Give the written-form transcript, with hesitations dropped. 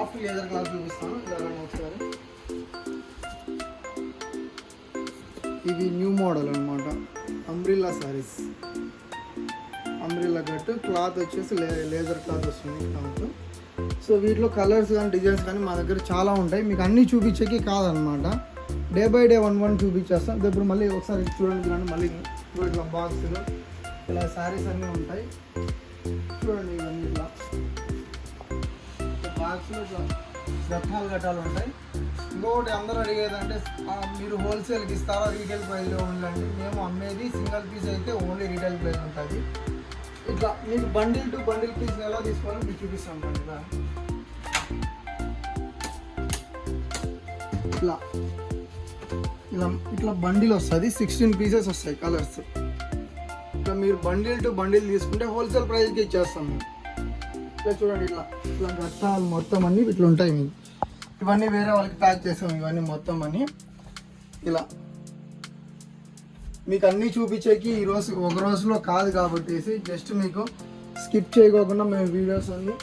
Soft leather cloth చూపిస్తాను. ఇలా ఒకసారి ఇవి న్యూ మోడల్ అనమాట, umbrella saris. Umbrella cut cloth వచ్చేసి లేజర్ క్లాత్ వస్తుంది క్లాత్. సో వీటిలో కలర్స్ కానీ డిజైన్స్ కానీ మా దగ్గర చాలా ఉంటాయి. మీకు అన్నీ చూపించేకి కాదనమాట, డే బై డే వన్ చూపించేస్తాం. ఇప్పుడు మళ్ళీ ఒకసారి చూడండి, కానీ మళ్ళీ ఇట్లా బాక్సులు ఇలా శారీస్ అన్నీ ఉంటాయి చూడండి. ఇవన్నీ ఇట్లా బాక్సులు ఇట్లా గట్టాలు ఉంటాయి. ఇంకొకటి అందరూ అడిగేదంటే మీరు హోల్సేల్కి ఇస్తారా రీటైల్ ప్రైస్లో ఉండండి. మేము అమ్మేది సింగిల్ పీస్ అయితే ఓన్లీ రీటైల్ ప్రైస్ ఉంటుంది. ఇట్లా మీకు బండిల్ టు బండిల్ పీస్ ఎలా తీసుకోవాలో మీకు చూపిస్తాం. ఇలా ఇట్లా ఇలా ఇట్లా బండిల్ వస్తుంది, 16 పీసెస్ వస్తాయి కలర్స్. ఇట్లా మీరు బండిల్ టు బండిల్ తీసుకుంటే హోల్సేల్ ప్రైస్కి ఇచ్చేస్తాము. ఇట్లా చూడండి, ఇట్లా ఇట్లా గట్టాలు మొత్తం అన్నీ ఇట్లా ఉంటాయి. మీకు ఇవన్నీ వేరే వాళ్ళకి ప్యాక్ చేస్తాం. ఇవన్నీ మొత్తం అన్నీ ఇలా మీకు అన్నీ చూపించేకి ఈరోజు ఒక రోజులో కాదు కాబట్టి జస్ట్ మీకు స్కిప్ చేయకోకుండా మేము వీడియోస్ అన్నీ